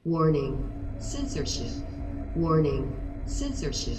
Warning, censorship. Warning, censorship.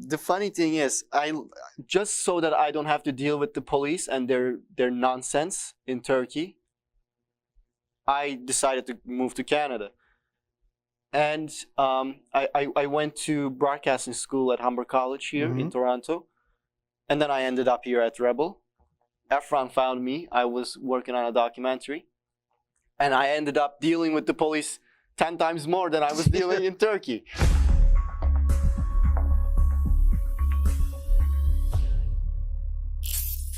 The funny thing is, I just so that I don't have to deal with the police and their nonsense in Turkey, I decided to move to Canada. And I went to broadcasting school at Humber College here in Toronto. And then I ended up here at Rebel. Efron found me. I was working on a documentary. And I ended up dealing with the police 10 times more than I was dealing in Turkey.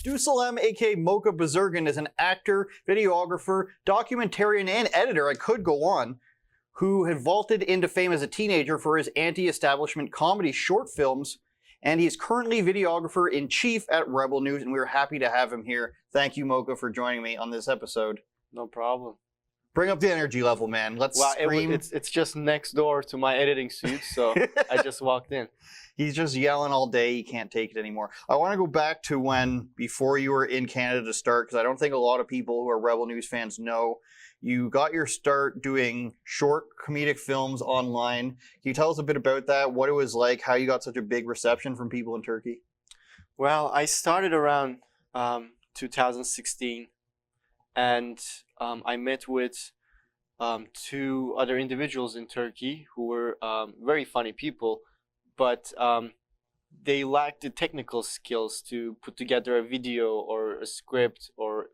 Abdusselam, a.k.a. Mocha Bezirgan, is an actor, videographer, documentarian, and editor, I could go on, who had vaulted into fame as a teenager for his anti-establishment comedy short films, and he's currently videographer-in-chief at Rebel News, and we're happy to have him here. Thank you, Mocha, for joining me on this episode. No problem. Bring up the energy level, man. Let's scream. It's just next door to my editing suite, so I just walked in. He's just yelling all day. He can't take it anymore. I want to go back to before you were in Canada to start, because I don't think a lot of people who are Rebel News fans know. You got your start doing short comedic films online. Can you tell us a bit about that, what it was like, how you got such a big reception from people in Turkey? Well, I started around 2016, and I met with two other individuals in Turkey who were very funny people, but they lacked the technical skills to put together a video or a script or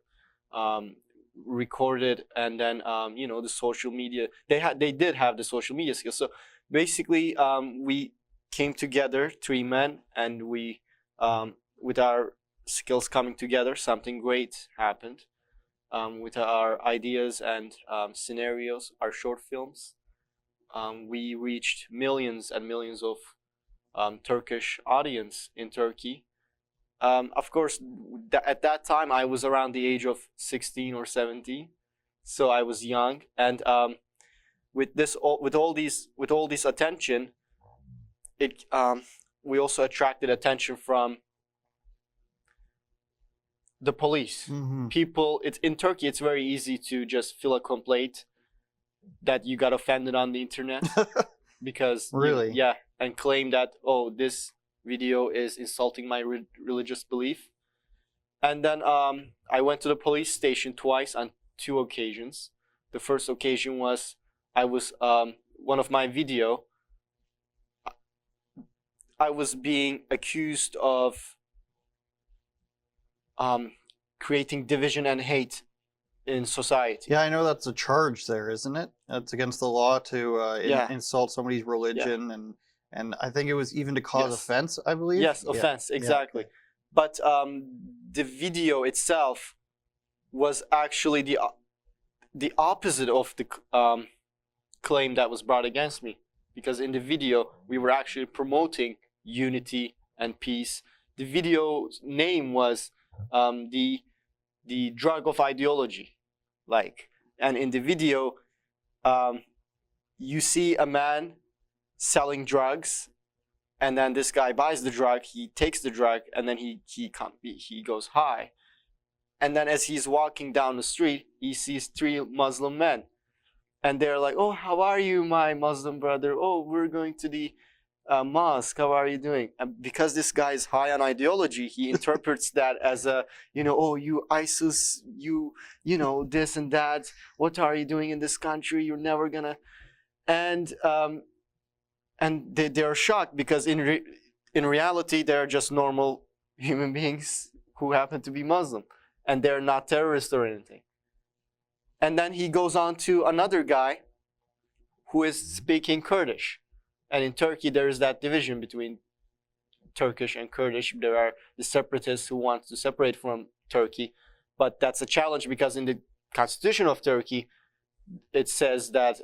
record it, and then the social media. They did have the social media skills. So basically, we came together, three men, and we with our skills coming together, something great happened. With our ideas and scenarios, our short films, we reached millions and millions of Turkish audience in Turkey. Of course, at that time I was around the age of 16 or 17, so I was young, and with all this attention, we also attracted attention from the police. People, in Turkey, it's very easy to just fill a complaint that you got offended on the internet because Really? and claim that, oh, this video is insulting my religious belief. And then I went to the police station twice on 2 occasions. The first occasion was I was one of my video. I was being accused of creating division and hate in society. Yeah, I know that's a charge there, isn't it? That's against the law to insult somebody's religion, and I think it was even to cause offense, I believe. Yes, offense, exactly. Yeah. But the video itself was actually the opposite of the claim that was brought against me, because in the video we were actually promoting unity and peace. The video's name was the drug of ideology, and in the video you see a man selling drugs, and then this guy buys the drug, he takes the drug, and then he goes high, and then as he's walking down the street he sees 3 Muslim men, and they're like, oh, how are you, my Muslim brother? Oh, we're going to the mosque, how are you doing? And because this guy is high on ideology, he interprets that as a, oh, you ISIS, you this and that, what are you doing in this country, you're never gonna, and they're shocked, because in reality they're just normal human beings who happen to be Muslim, and they're not terrorists or anything. And then he goes on to another guy who is speaking Kurdish. And in Turkey, there is that division between Turkish and Kurdish. There are the separatists who want to separate from Turkey, but that's a challenge because in the constitution of Turkey, it says that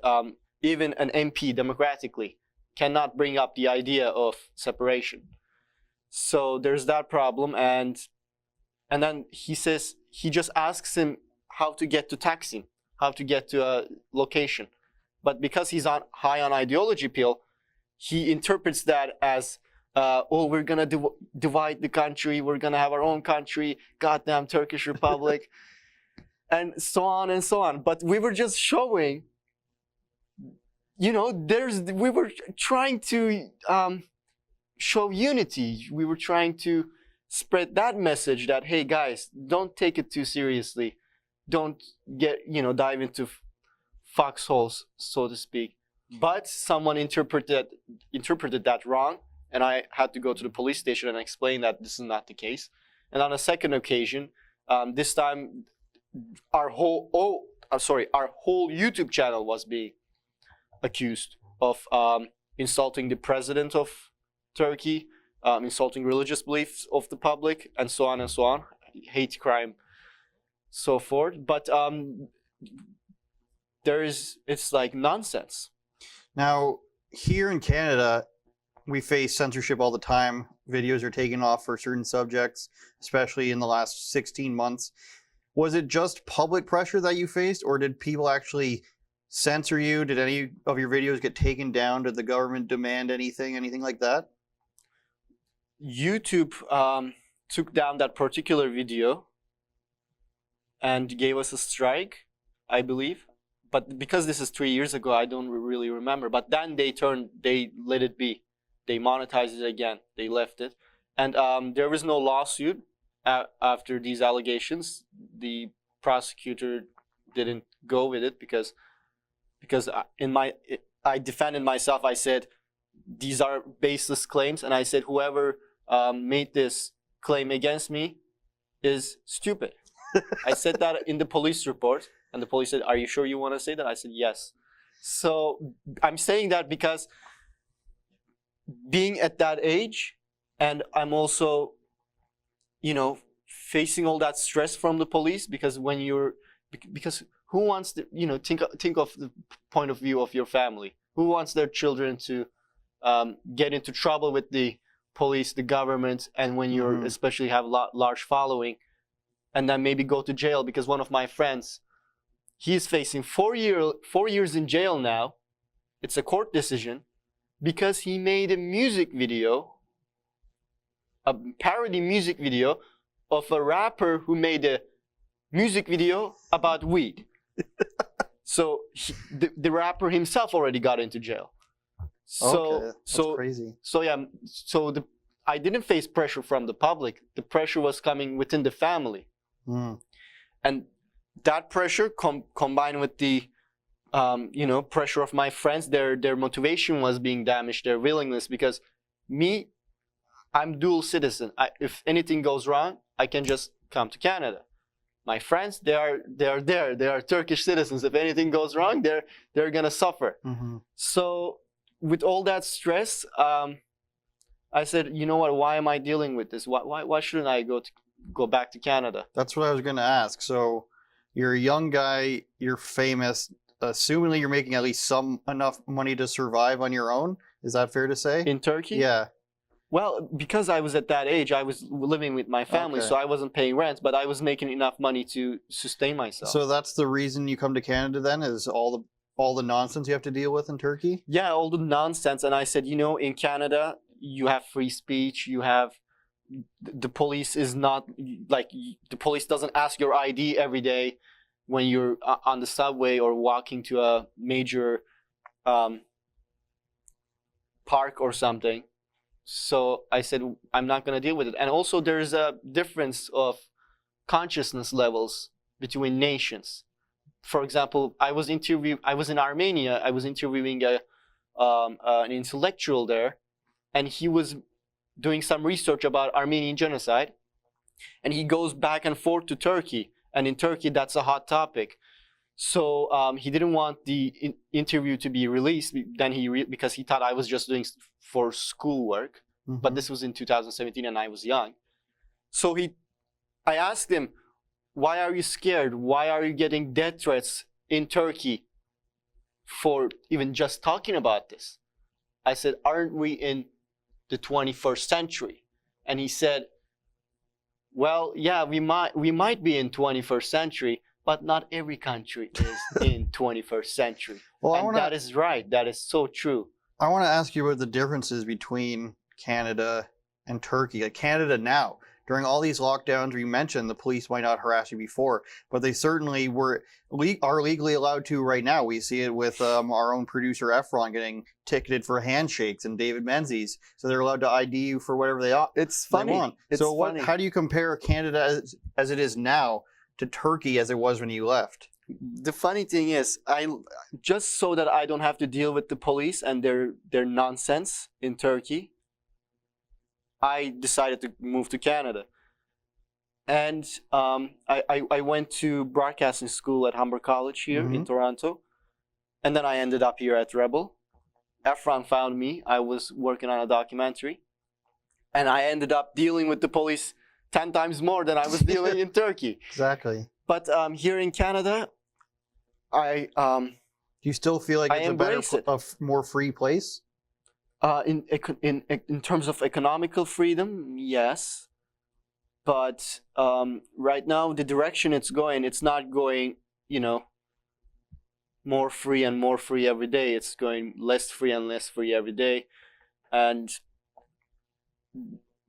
even an MP democratically cannot bring up the idea of separation. So there's that problem, and then he says, he just asks him how to get to Taksim, how to get to a location. But because he's high on ideology pill, he interprets that as, oh, we're gonna divide the country, we're gonna have our own country, goddamn Turkish Republic, and so on and so on. But we were just showing, you know, we were trying to show unity. We were trying to spread that message that, hey guys, don't take it too seriously. Don't get, you know, dive into foxholes, so to speak. But someone interpreted that wrong, and I had to go to the police station and explain that this is not the case. And on a second occasion, this time, our whole YouTube channel was being accused of insulting the president of Turkey, insulting religious beliefs of the public, and so on and so on, hate crime, so forth. But it's like nonsense. Now, here in Canada, we face censorship all the time. Videos are taken off for certain subjects, especially in the last 16 months. Was it just public pressure that you faced, or did people actually censor you? Did any of your videos get taken down? Did the government demand anything like that? YouTube took down that particular video and gave us a strike, I believe. But because this is 3 years ago, I don't really remember. But then they let it be. They monetized it again. They left it. And there was no lawsuit after these allegations. The prosecutor didn't go with it because I defended myself. I said, these are baseless claims. And I said, whoever made this claim against me is stupid. I said that in the police report. And the police said, are you sure you want to say that? I said, yes. So I'm saying that because being at that age, and I'm also, you know, facing all that stress from the police, because who wants to, you know, think of the point of view of your family. Who wants their children to get into trouble with the police, the government, and when you're especially have a large following, and then maybe go to jail? Because one of my friends, he's facing 4 years in jail now. It's a court decision because he made a music video, a parody music video of a rapper who made a music video about weed. So the rapper himself already got into jail. Okay, that's crazy. So yeah, I didn't face pressure from the public. The pressure was coming within the family, and that pressure combined with the you know, pressure of my friends, their motivation was being damaged, their willingness, because me, I'm dual citizen. If anything goes wrong, I can just come to Canada. My friends, they are there. They are Turkish citizens. If anything goes wrong, they're gonna suffer. So with all that stress, I said, you know what? Why am I dealing with this? Why shouldn't I go back to Canada? That's what I was gonna ask. So you're a young guy. You're famous. Assumingly, you're making at least enough money to survive on your own. Is that fair to say? In Turkey? Yeah. Well, because I was at that age, I was living with my family, so I wasn't paying rent, but I was making enough money to sustain myself. So that's the reason you come to Canada then, is all the nonsense you have to deal with in Turkey? Yeah, all the nonsense. And I said, you know, in Canada, you have free speech, you have, the police is not, like, the police doesn't ask your ID every day when you're on the subway or walking to a major park or something. So I said, I'm not going to deal with it. And also there's a difference of consciousness levels between nations. For example, I was in Armenia. I was interviewing an intellectual there, and he was doing some research about Armenian genocide. And he goes back and forth to Turkey. And in Turkey, that's a hot topic. So he didn't want the interview to be released. Then because he thought I was just doing for schoolwork. But this was in 2017 and I was young. So I asked him, why are you scared? Why are you getting death threats in Turkey for even just talking about this? I said, aren't we in the 21st century? And he said, well, yeah, we might be in 21st century, but not every country is in 21st century. Well, and that is right. That is so true. I want to ask you about the differences between Canada and Turkey. Like Canada now, during all these lockdowns, you mentioned the police might not harass you before, but they certainly are legally allowed to right now. We see it with our own producer Efron getting ticketed for handshakes and David Menzies, so they're allowed to ID you for whatever they want. It's funny. How do you compare Canada as it is now to Turkey as it was when you left? The funny thing is, just so that I don't have to deal with the police and their nonsense in Turkey, I decided to move to Canada. And I went to broadcasting school at Humber College here in Toronto. And then I ended up here at Rebel. Efron found me. I was working on a documentary. And I ended up dealing with the police 10 times more than I was dealing in Turkey. Exactly. But here in Canada, do you still feel like it's a more free place? In terms of economical freedom, yes. But right now, the direction it's going, it's not going, more free and more free every day. It's going less free and less free every day. And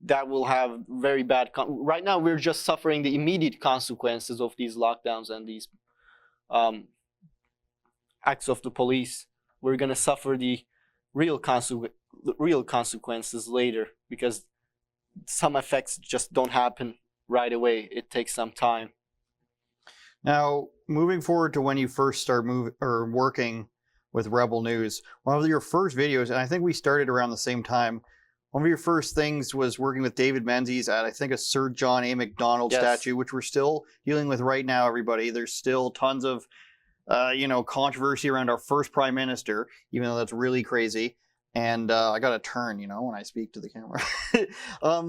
that will have very bad... Right now, we're just suffering the immediate consequences of these lockdowns and these acts of the police. We're going to suffer the real consequences later, because some effects just don't happen right away. It takes some time. Now, moving forward to when you first start working with Rebel News, one of your first videos, and I think we started around the same time, one of your first things was working with David Menzies at, I think, a Sir John A. Macdonald statue, which we're still dealing with right now, everybody. There's still tons of, controversy around our first prime minister, even though that's really crazy. And I got to turn, when I speak to the camera.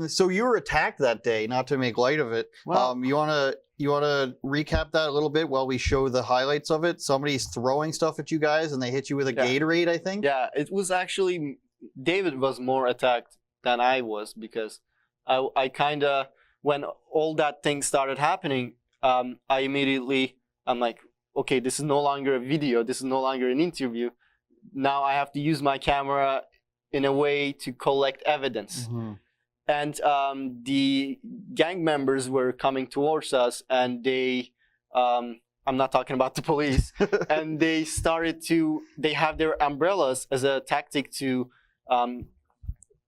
So you were attacked that day, not to make light of it. Well, you wanna recap that a little bit while we show the highlights of it? Somebody's throwing stuff at you guys, and they hit you with a Gatorade, I think. Yeah, it was actually David was more attacked than I was, because I kind of, when all that thing started happening, I'm like, okay, this is no longer a video. This is no longer an interview. Now I have to use my camera in a way to collect evidence. And the gang members were coming towards us, and they, I'm not talking about the police, and they have their umbrellas as a tactic to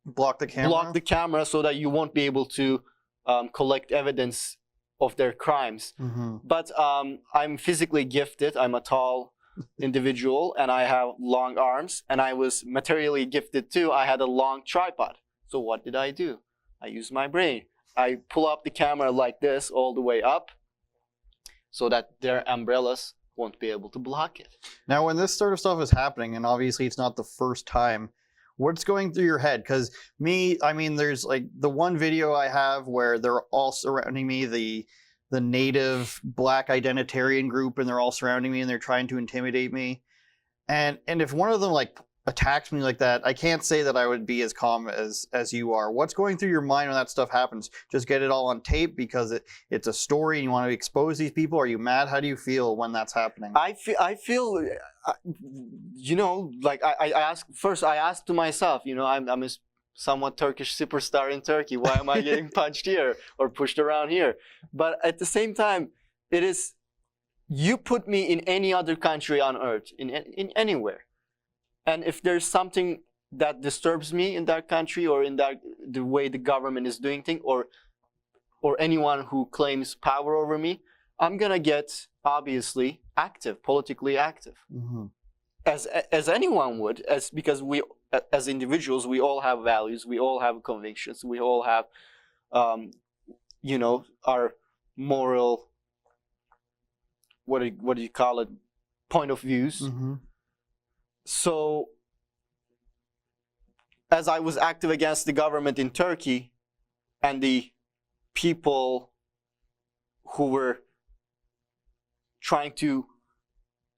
block the camera so that you won't be able to collect evidence of their crimes. But I'm physically gifted. I'm a tall individual, and I have long arms, and I was materially gifted too. I had a long tripod. So what did I do? I used my brain. I pull up the camera like this all the way up so that their umbrellas won't be able to block it. Now, when this sort of stuff is happening, and obviously it's not the first time, what's going through your head? Because there's like the one video I have where they're all surrounding me, the native black identitarian group, and they're all surrounding me and they're trying to intimidate me. And if one of them like attacks me like that, I can't say that I would be as calm as you are. What's going through your mind when that stuff happens? Just get it all on tape because it's a story and you want to expose these people? Are you mad? How do you feel when that's happening? I feel like I asked to myself, I'm a somewhat Turkish superstar in Turkey. Why am I getting punched here or pushed around here? But at the same time, it is, you put me in any other country on earth, in anywhere. And if there's something that disturbs me in that country, or in the way the government is doing things, or anyone who claims power over me, I'm gonna get obviously active, politically active, as anyone would, because we, as individuals, we all have values, we all have convictions, we all have, our moral what do you call it, point of views. Mm-hmm. So as I was active against the government in Turkey and the people who were trying to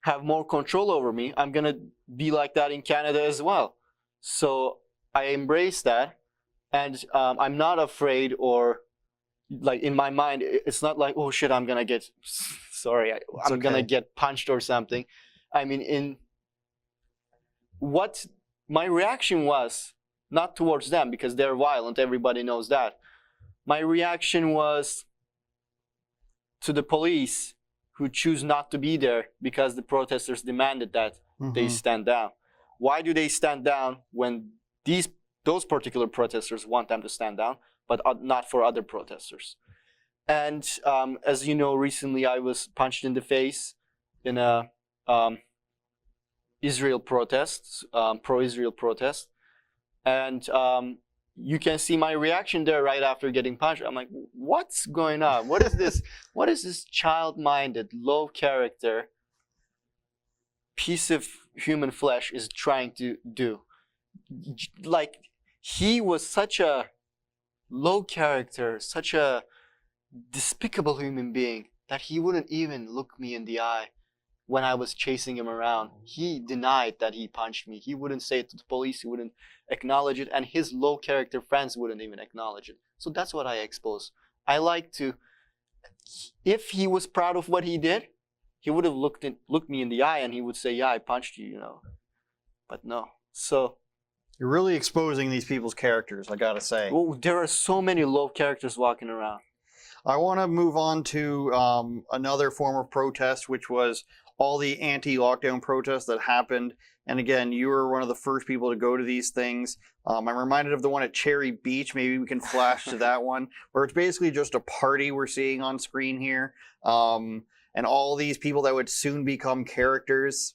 have more control over me, I'm gonna be like that in Canada as well. So I embrace that, and I'm not afraid, or like in my mind, it's not like, oh shit, I'm gonna get, sorry, I'm gonna get punched or something. I mean, in what my reaction was, not towards them because they're violent, everybody knows that. My reaction was to the police who choose not to be there because the protesters demanded that they stand down. Why do they stand down when those particular protesters want them to stand down, but not for other protesters? And as you know, recently I was punched in the face in a Israel protest, pro-Israel protest, and you can see my reaction there right after getting punched. I'm like, what's going on? What is this? What is this child-minded, low character piece of human flesh is trying to do? Like, he was such a low character, such a despicable human being that he wouldn't even look me in the eye when I was chasing him around. He denied that he punched me. He wouldn't say it to the police. He wouldn't acknowledge it, and his low character friends wouldn't even acknowledge it. So that's what I expose. I like to, if he was proud of what he did, he would have looked me in the eye and he would say, yeah, I punched you, you know. But no. So you're really exposing these people's characters, I gotta say. well, there are so many low characters walking around. I want to move on to another form of protest, which was all the anti-lockdown protests that happened. And again, you were one of the first people to go to these things. I'm reminded of the one at Cherry Beach. Maybe we can flash to that one, where it's basically just a party we're seeing on screen here. And all these people that would soon become characters.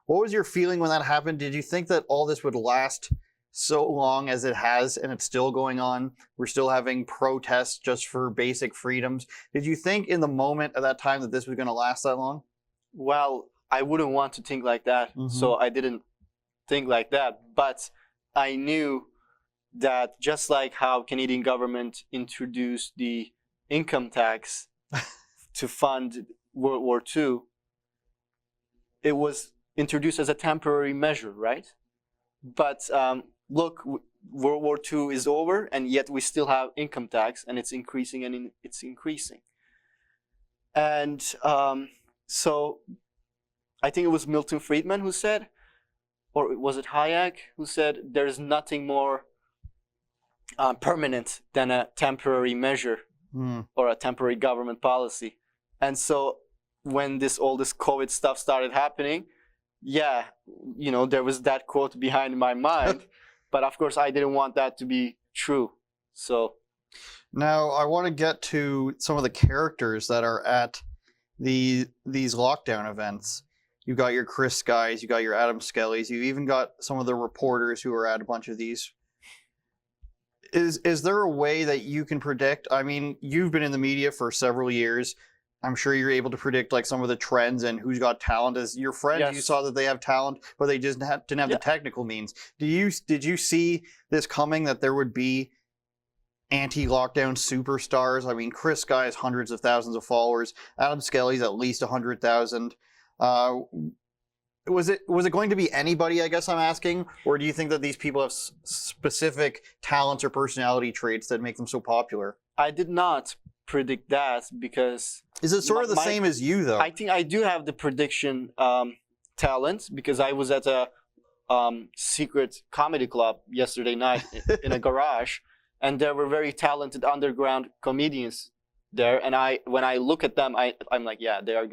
What was your feeling when that happened? Did you think that all this would last so long as it has, and it's still going on? We're still having protests just for basic freedoms. Did you think in the moment at that time that this was going to last that long? Well, I wouldn't want to think like that, so I didn't think like that. But I knew that just like how Canadian government introduced the income tax to fund World War II, it was introduced as a temporary measure, right? But look, World War II is over, and yet we still have income tax, and it's increasing, and it's increasing. And so I think it was Milton Friedman who said, or was it Hayek who said, there's nothing more permanent than a temporary measure or a temporary government policy. And so when all this COVID stuff started happening, yeah, you know, there was that quote behind my mind, but of course I didn't want that to be true. So now I want to get to some of the characters that are at these lockdown events. You got your Chris Guys, you got your Adam Skellys, you even got some of the reporters who are at a bunch of these. Is there a way that you can predict? I mean, you've been in the media for several years. I'm sure you're able to predict like some of the trends and who's got talent. As your friends, yes, you saw that they have talent, but they just didn't have the technical means. Did you see this coming, that there would be anti-lockdown superstars? I mean, Chris Guy has hundreds of thousands of followers. Adam Skelly's at least 100,000. Was it going to be anybody, I guess I'm asking? Or do you think that these people have specific talents or personality traits that make them so popular? I did not predict that because... Is it sort of the same as you, though? I think I do have the prediction talent, because I was at a secret comedy club yesterday night in a garage, and there were very talented underground comedians there. And when I look at them, I'm like, yeah, they're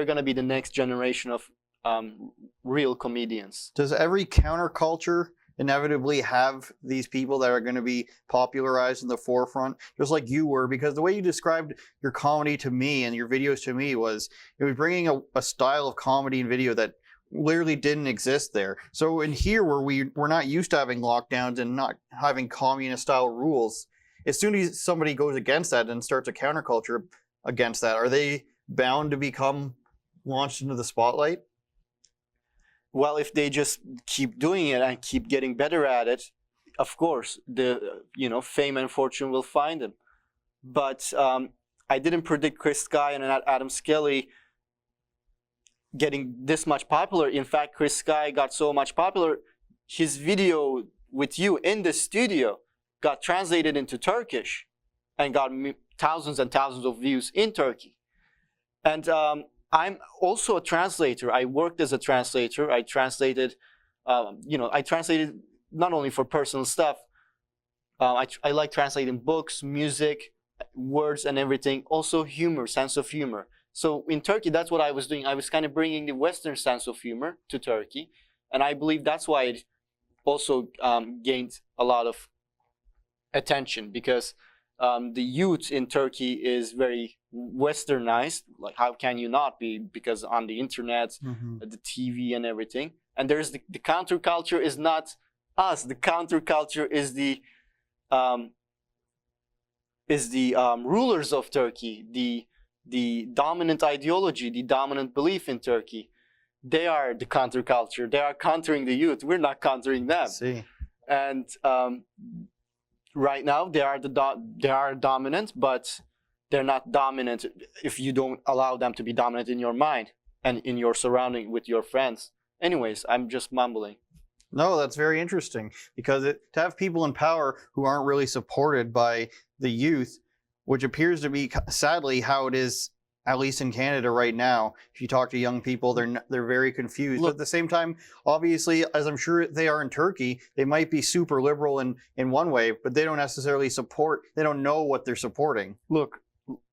gonna be the next generation of real comedians. Does every counterculture inevitably have these people that are going to be popularized in the forefront, just like you were? Because the way you described your comedy to me and your videos to me was, it was bringing a style of comedy and video that literally didn't exist there. So in here, where we're not used to having lockdowns and not having communist style rules, as soon as somebody goes against that and starts a counterculture against that, are they bound to become launched into the spotlight? Well, if they just keep doing it and keep getting better at it, of course, the fame and fortune will find them. But I didn't predict Chris Sky and Adam Skelly getting this much popular. In fact, Chris Sky got so much popular, his video with you in the studio got translated into Turkish and got thousands and thousands of views in Turkey. And I'm also a translator. I worked as a translator. I translated, I translated not only for personal stuff. I like translating books, music, words and everything. Also humor, sense of humor. So in Turkey, that's what I was doing. I was kind of bringing the Western sense of humor to Turkey. And I believe that's why it also gained a lot of attention, because the youth in Turkey is very westernized. Like, how can you not be? Because on the internet, the TV and everything. And there's the counterculture is not us. The counterculture is the rulers of Turkey, the dominant ideology, the dominant belief in Turkey. They are the counterculture. They are countering the youth. We're not countering them. I see. And right now they are dominant, but they're not dominant if you don't allow them to be dominant in your mind and in your surrounding with your friends. Anyways, I'm just mumbling. No, that's very interesting, because to have people in power who aren't really supported by the youth, which appears to be sadly how it is, at least in Canada right now. If you talk to young people, they're very confused. But at the same time, obviously, as I'm sure they are in Turkey, they might be super liberal in one way, but they don't necessarily they don't know what they're supporting. Look,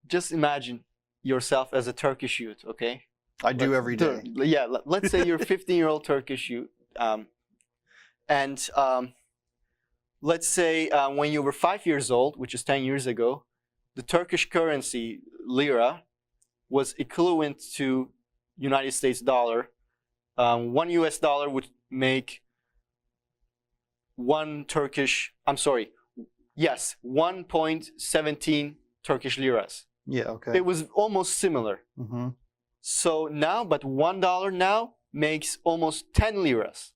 just imagine yourself as a Turkish youth, okay? I do every day. Yeah, let's say you're a 15-year-old Turkish youth. Let's say when you were 5 years old, which is 10 years ago, the Turkish currency, lira, was equivalent to United States dollar. $1 US would make 1.17 Turkish liras. Yeah, okay. It was almost similar. So now, but $1 now makes almost 10 liras.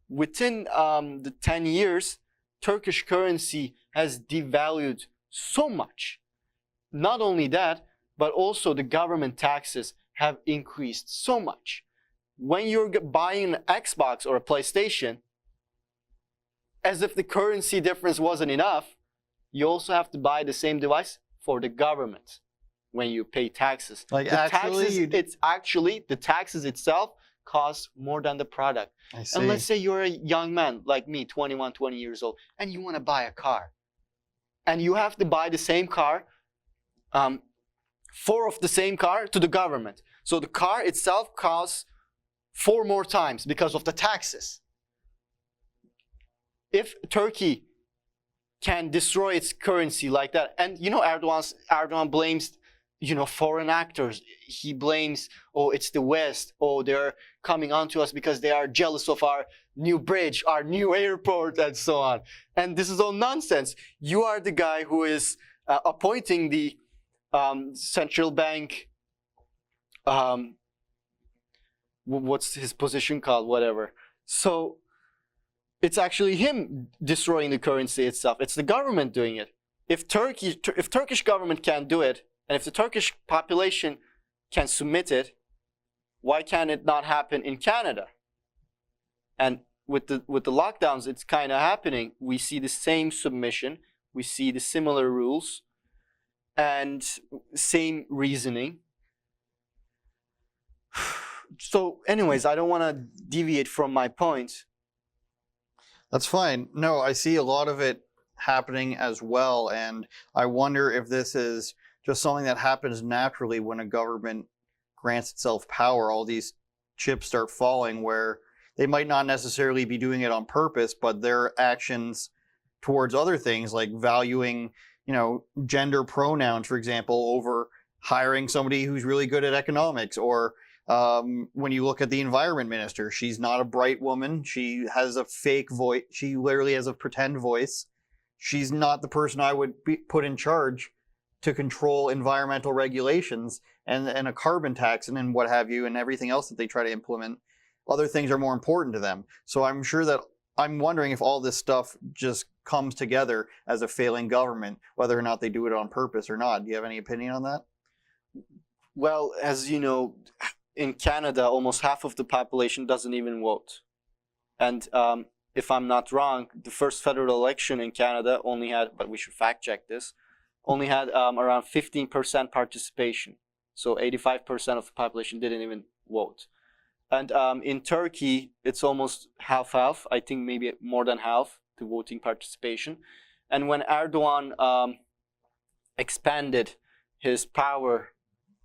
Within the 10 years, Turkish currency has devalued so much. Not only that, but also the government taxes have increased so much. When you're buying an Xbox or a PlayStation, as if the currency difference wasn't enough, you also have to buy the same device for the government when you pay taxes. Like, the actually, the taxes itself cost more than the product. I see. And let's say you're a young man like me, 21, 20 years old, and you want to buy a car. And you have to buy the same car, 4 of the same car to the government. So the car itself costs 4 more times because of the taxes. If Turkey can destroy its currency like that, and Erdogan blames foreign actors. He blames, oh, it's the West, oh, they're coming onto us because they are jealous of our new bridge, our new airport, and so on. And this is all nonsense. You are the guy who is appointing the central bank, what's his position called, whatever. So it's actually him destroying the currency itself. It's the government doing it. If Turkish government can't do it, and if the Turkish population can submit it, why can it not happen in Canada? And with the lockdowns, it's kind of happening. We see the same submission. We see the similar rules and same reasoning. So anyways, I don't want to deviate from my point. That's fine. No, I see a lot of it happening as well. And I wonder if this is just something that happens naturally when a government grants itself power. All these chips start falling where they might not necessarily be doing it on purpose, but their actions towards other things like valuing, gender pronouns, for example, over hiring somebody who's really good at economics. Or when you look at the environment minister, she's not a bright woman. She has a fake voice. She literally has a pretend voice. She's not the person I would put in charge to control environmental regulations and a carbon tax and then what have you and everything else that they try to implement. Other things are more important to them. So I'm wondering if all this stuff just comes together as a failing government, whether or not they do it on purpose or not. Do you have any opinion on that? Well, as you know, in Canada, almost half of the population doesn't even vote. And if I'm not wrong, the first federal election in Canada only had, but we should fact check this, only had around 15% participation. So 85% of the population didn't even vote. And in Turkey, it's almost half-half. I think maybe more than half the voting participation. And when Erdogan expanded his power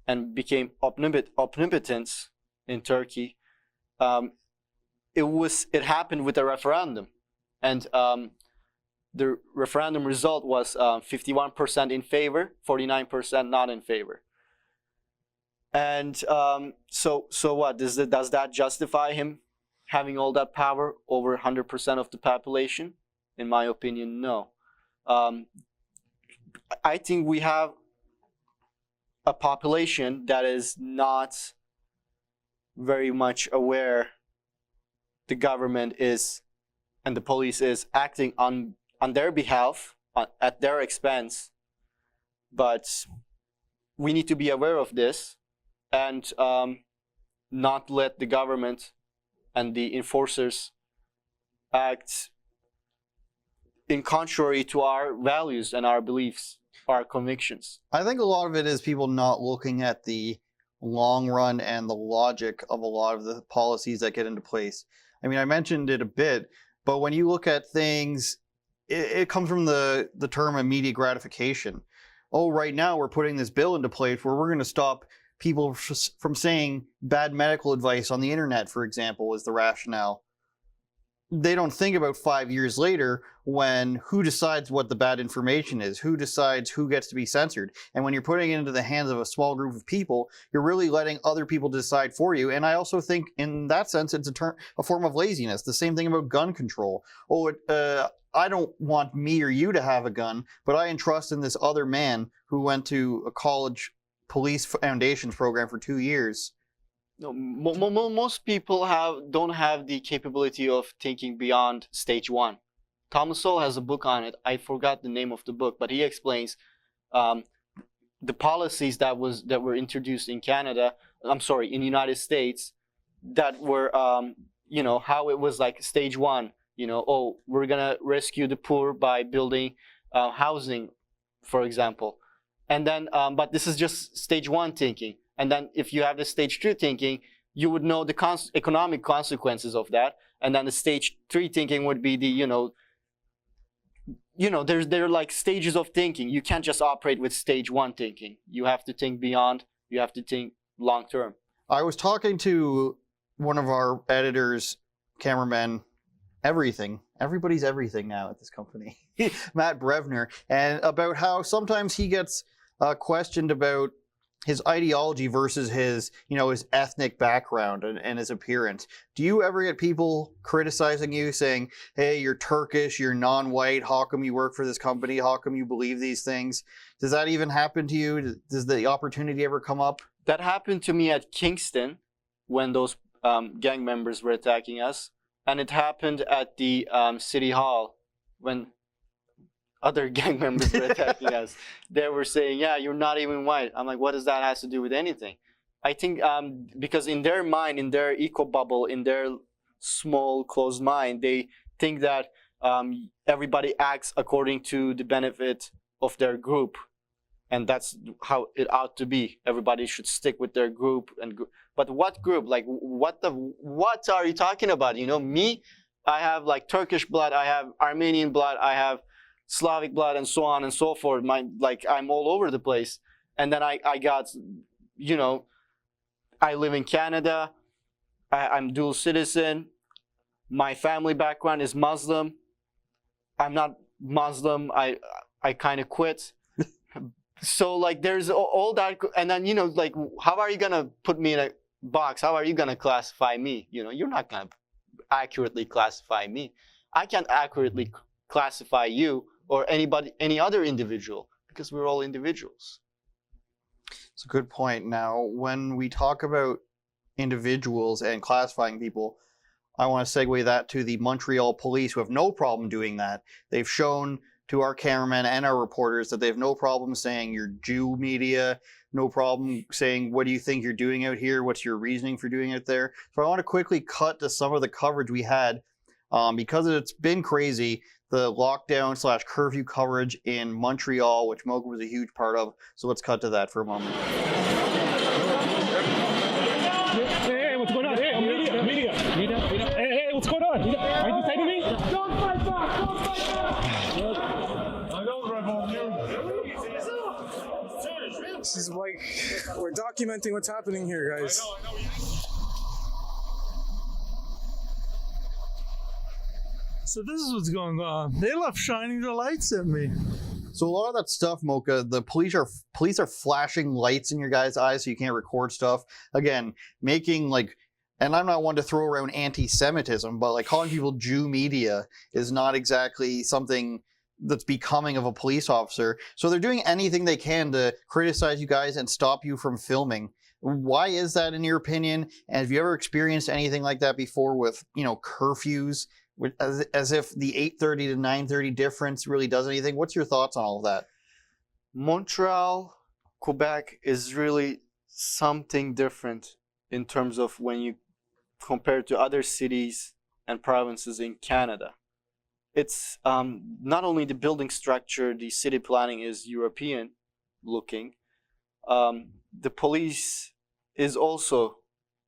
and became omnipotent in Turkey, it happened with a referendum, and the referendum result was 51% in favor, 49% not in favor. And so what does that justify him having all that power over 100% of the population? In my opinion, no. I think we have a population that is not very much aware the government is and the police is acting on their behalf, at their expense. But we need to be aware of this and not let the government and the enforcers act in contrary to our values and our beliefs, our convictions. I think a lot of it is people not looking at the long run and the logic of a lot of the policies that get into place. I mean, I mentioned it a bit, but when you look at things, it comes from the term immediate gratification. Oh, right now we're putting this bill into place where we're going to stop people from saying bad medical advice on the internet, for example, is the rationale. They don't think about 5 years later when who decides what the bad information is, who decides who gets to be censored. And when you're putting it into the hands of a small group of people, you're really letting other people decide for you. And I also think in that sense, it's a form of laziness. The same thing about gun control. Oh, I don't want me or you to have a gun, but I entrust in this other man who went to a college police foundations program for 2 years. No, most people don't have the capability of thinking beyond stage one. Thomas Sowell has a book on it. I forgot the name of the book, but he explains the policies that were introduced in Canada. I'm sorry, in the United States, that were how it was like stage one. Oh, we're gonna rescue the poor by building housing, for example, and then but this is just stage one thinking. And then if you have the stage 2 thinking, you would know the economic consequences of that. And then the stage 3 thinking would be the, there are like stages of thinking. You can't just operate with stage 1 thinking. You have to think beyond. You have to think long term. I was talking to one of our editors, cameramen, everybody's everything now at this company, Matt Brevner, and about how sometimes he gets questioned about his ideology versus his ethnic background and his appearance. Do you ever get people criticizing you, saying, hey, you're Turkish, you're non-white, how come you work for this company, how come you believe these things? Does that even happen to you? Does the opportunity ever come up? That happened to me at Kingston when those gang members were attacking us. And it happened at the City Hall when other gang members were attacking us. They were saying, yeah, you're not even white. I'm like, what does that have to do with anything? I think because in their mind, in their eco bubble, in their small closed mind, they think that everybody acts according to the benefit of their group. And that's how it ought to be. Everybody should stick with their group. But what group? Like, what are you talking about? Me, I have like Turkish blood, I have Armenian blood, I have Slavic blood, and so on and so forth. I'm all over the place. And then I got, I live in Canada. I'm dual citizen. My family background is Muslim. I'm not Muslim. I kind of quit. So like there's all that, and then how are you gonna put me in a box? How are you gonna classify me? You're not gonna accurately classify me. I can't accurately classify you or any other individual, because we're all individuals. It's a good point. Now, when we talk about individuals and classifying people, I want to segue that to the Montreal Police, who have no problem doing that. They've shown to our cameramen and our reporters that they have no problem saying you're Jew media, no problem saying, what do you think you're doing out here? What's your reasoning for doing it there? So I want to quickly cut to some of the coverage we had because it's been crazy, the lockdown / curfew coverage in Montreal, which Mocha was a huge part of. So let's cut to that for a moment. Hey, what's going on? Hey, I'm media. Hey, what's going on? Are you defending me? Don't fight back! Don't fight back! I don't rebel. This is like, we're documenting what's happening here, guys. I know. So this is what's going on. They left shining their lights at me. So a lot of that stuff, Mocha, the police are flashing lights in your guys' eyes so you can't record stuff. Again, making like, and I'm not one to throw around anti-Semitism, but like calling people Jew media is not exactly something that's becoming of a police officer. So they're doing anything they can to criticize you guys and stop you from filming. Why is that, in your opinion? And have you ever experienced anything like that before with, curfews? As if the 8:30 to 9:30 difference really does anything. What's your thoughts on all of that? Montreal, Quebec is really something different in terms of when you compare to other cities and provinces in Canada. It's not only the building structure, the city planning is European looking. The police is also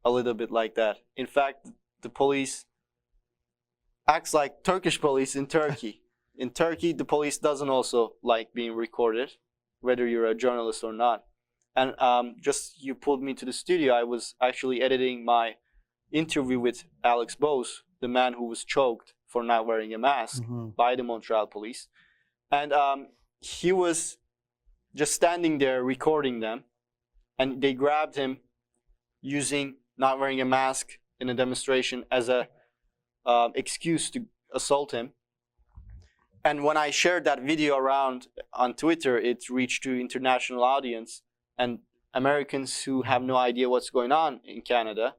a little bit like that. In fact, the police acts like Turkish police in Turkey. In Turkey, the police doesn't also like being recorded, whether you're a journalist or not. And just you pulled me to the studio. I was actually editing my interview with Alex Bose, the man who was choked for not wearing a mask by the Montreal Police. And he was just standing there recording them. And they grabbed him using not wearing a mask in a demonstration as a excuse to assault him. And when I shared that video around on Twitter, it reached to international audience, and Americans who have no idea what's going on in Canada,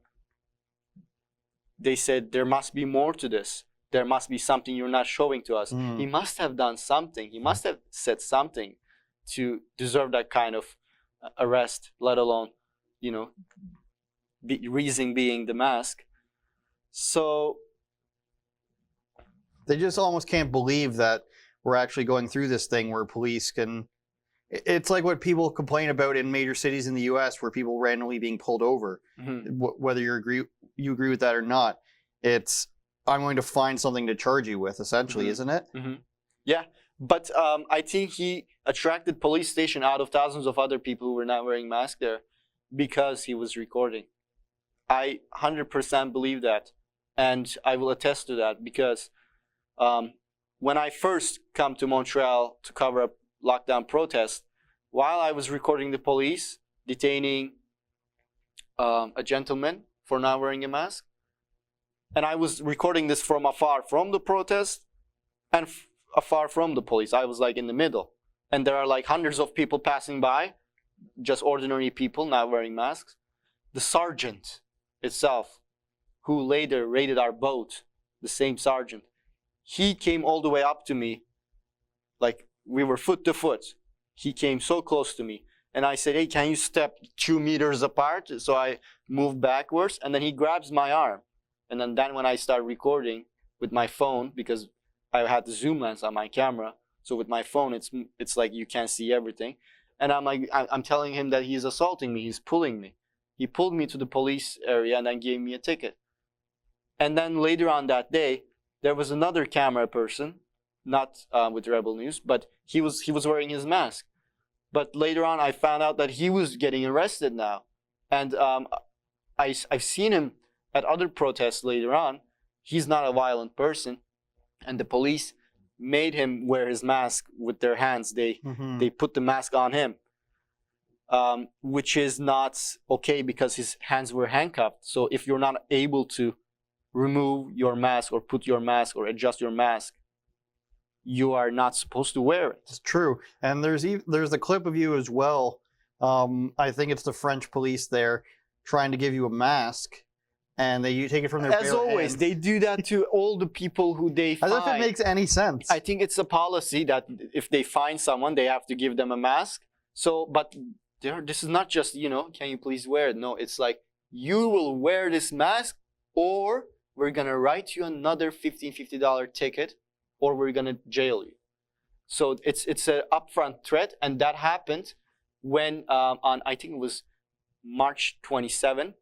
they said there must be more to this. There must be something you're not showing to us. He must have done something. He must have said something to deserve that kind of arrest, let alone, reason being the mask. So they just almost can't believe that we're actually going through this thing where police can... It's like what people complain about in major cities in the U.S. where people randomly being pulled over. Whether you agree with that or not, it's, I'm going to find something to charge you with, essentially, isn't it? Yeah, but I think he attracted police station out of thousands of other people who were not wearing masks there because he was recording. I 100% believe that, and I will attest to that because when I first come to Montreal to cover a lockdown protest, while I was recording the police detaining a gentleman for not wearing a mask, and I was recording this from afar from the protest and afar from the police. I was like in the middle, and there are like hundreds of people passing by, just ordinary people not wearing masks. The sergeant itself, who later raided our boat, the same sergeant, he came all the way up to me, like we were foot to foot. He came so close to me, and I said, hey, can you step 2 meters apart? So I moved backwards, and then he grabs my arm. And then when I start recording with my phone, because I had the zoom lens on my camera, so with my phone, it's like you can't see everything. And I'm telling him that he's assaulting me, he's pulling me. He pulled me to the police area and then gave me a ticket. And then later on that day, there was another camera person, not with Rebel News, but he was wearing his mask. But later on, I found out that he was getting arrested now. And I've seen him at other protests later on. He's not a violent person. And the police made him wear his mask with their hands. They put the mask on him, which is not okay because his hands were handcuffed. So if you're not able to remove your mask or put your mask or adjust your mask, you are not supposed to wear it. It's true. And there's the clip of you as well. I think it's the French police there trying to give you a mask, and you take it from their As bare always, hands. they do that to all the people who they As find. if it makes any sense. I think it's a policy that if they find someone, they have to give them a mask. So, but this is not just, can you please wear it? No, it's like, you will wear this mask, or we're going to write you another $50 ticket, or we're going to jail you. So it's an upfront threat, and that happened when on, I think it was March 27,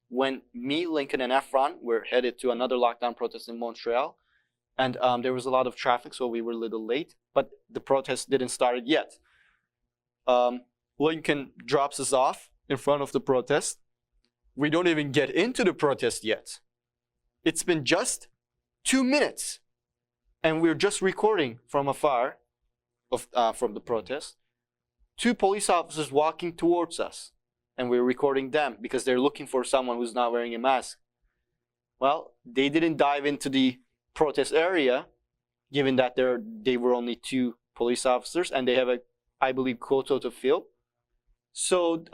when me, Lincoln, and Efron were headed to another lockdown protest in Montreal. And there was a lot of traffic, so we were a little late, but the protest didn't start yet. Lincoln drops us off in front of the protest. We don't even get into the protest yet. It's been just 2 minutes, and we're just recording from afar from the protest. 2 police officers walking towards us, and we're recording them because they're looking for someone who's not wearing a mask. Well, they didn't dive into the protest area, given that they were only 2 police officers, and they have I believe, quota to fill. So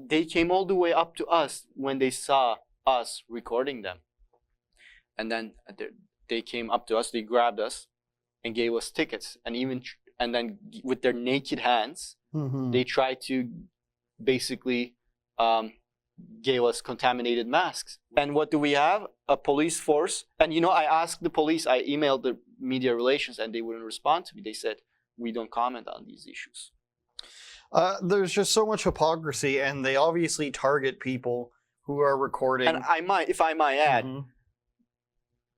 they came all the way up to us when they saw us recording them. And then they came up to us, they grabbed us and gave us tickets. And then with their naked hands, they tried to basically gave us contaminated masks. And what do we have? A police force. And I asked the police, I emailed the media relations, and they wouldn't respond to me. They said, we don't comment on these issues. There's just so much hypocrisy, and they obviously target people who are recording. And if I might add,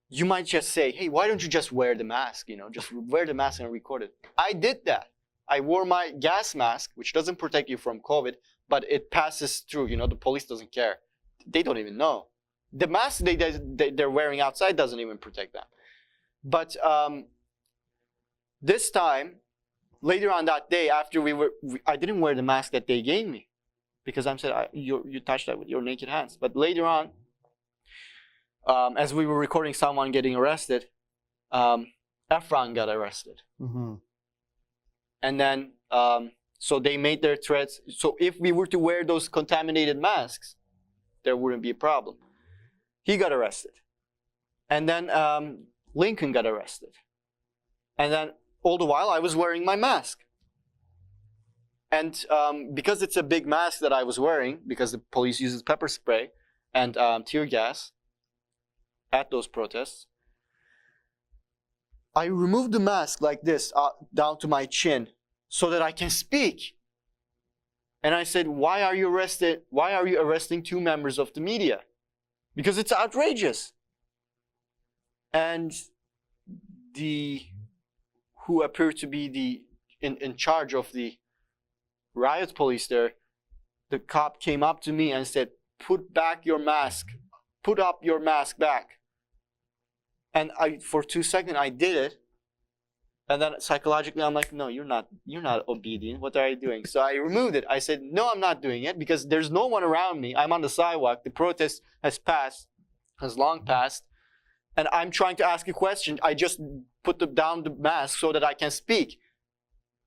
you might just say, hey, why don't you just wear the mask? Just wear the mask and record it. I did that. I wore my gas mask, which doesn't protect you from COVID, but it passes through. The police doesn't care. They don't even know. The mask they're wearing outside doesn't even protect them. But this time, later on that day, after I didn't wear the mask that they gave me, because I said, you touched that with your naked hands. But later on, as we were recording someone getting arrested, Efron got arrested. And then, so they made their threats. So if we were to wear those contaminated masks, there wouldn't be a problem. He got arrested. And then Lincoln got arrested. And then all the while I was wearing my mask. And because it's a big mask that I was wearing, because the police uses pepper spray and tear gas at those protests, I removed the mask like this down to my chin so that I can speak. And I said, why are you arresting 2 members of the media? Because it's outrageous. And who appeared to be in charge of the riot police there, the cop came up to me and said, put back your mask. Put up your mask back. And for 2 seconds, I did it. And then psychologically, I'm like, no, you're not obedient. What are you doing? So I removed it. I said, no, I'm not doing it because there's no one around me. I'm on the sidewalk. The protest has long passed. And I'm trying to ask a question. I just put down the mask so that I can speak.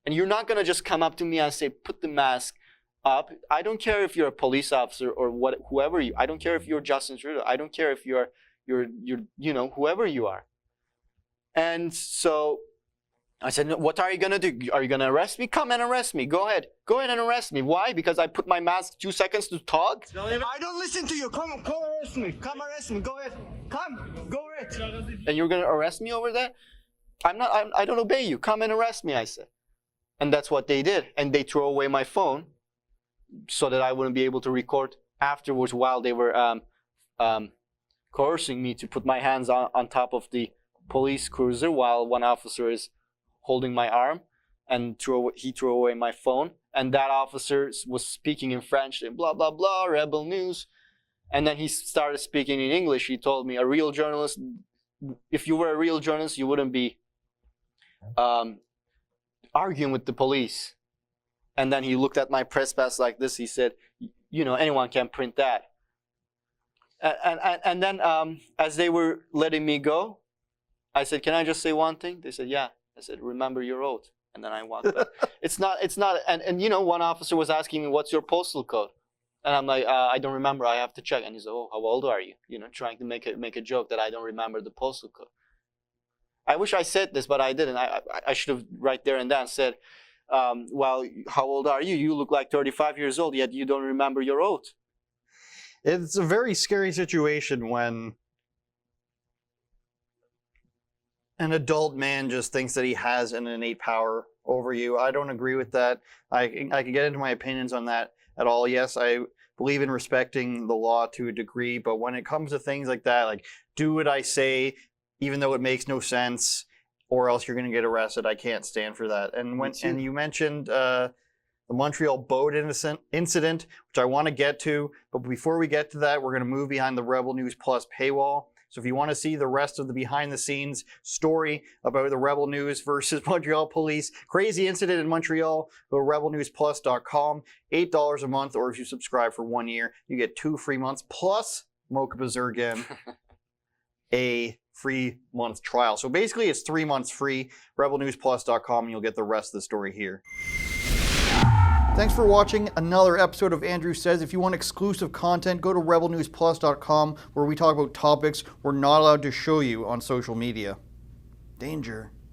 And you're not going to just come up to me and say, put the mask up. I don't care if you're a police officer or whoever you. I don't care if you're Justin Trudeau. I don't care if you're whoever you are. And so I said, no, what are you going to do? Are you going to arrest me? Come and arrest me. Go ahead. Go ahead and arrest me. Why? Because I put my mask 2 seconds to talk? I don't listen to you. Come arrest me. Come arrest me. Go ahead. Come. Go ahead. And you're going to arrest me over that? I don't obey you. Come and arrest me, I said. And that's what they did. And they threw away my phone so that I wouldn't be able to record afterwards while they were coercing me to put my hands on top of the police cruiser while one officer is holding my arm, and he threw away my phone. And that officer was speaking in French, and blah, blah, blah, rebel news. And then he started speaking in English. He told me, a real journalist, if you were a real journalist, you wouldn't be arguing with the police. And then he looked at my press pass like this. He said, anyone can print that. And then as they were letting me go, I said, can I just say one thing? They said, yeah. I said, remember your oath. And then I walked back. It's not, and you know, one officer was asking me, what's your postal code? And I'm like, I don't remember, I have to check. And he's like, oh, how old are you? You know, trying to make a joke that I don't remember the postal code. I wish I said this, but I didn't. I should have right there and then said, well, how old are you? You look like 35 years old, yet you don't remember your oath. It's a very scary situation when an adult man just thinks that he has an innate power over you. I don't agree with that. I can get into my opinions on that at all. Yes, I believe in respecting the law to a degree, but when it comes to things like that, like do what I say, even though it makes no sense, or else you're going to get arrested, I can't stand for that. And you mentioned the Montreal boat incident, which I want to get to, but before we get to that, we're going to move behind the Rebel News Plus paywall. So if you want to see the rest of the behind-the-scenes story about the Rebel News versus Montreal Police, crazy incident in Montreal, go to rebelnewsplus.com, $8 a month, or if you subscribe for 1 year, you get 2 free months, plus Mocha Bezirgan, a free month trial. So basically it's 3 months free, rebelnewsplus.com, and you'll get the rest of the story here. Thanks for watching another episode of Andrew Says. If you want exclusive content, go to rebelnewsplus.com, where we talk about topics we're not allowed to show you on social media. Danger.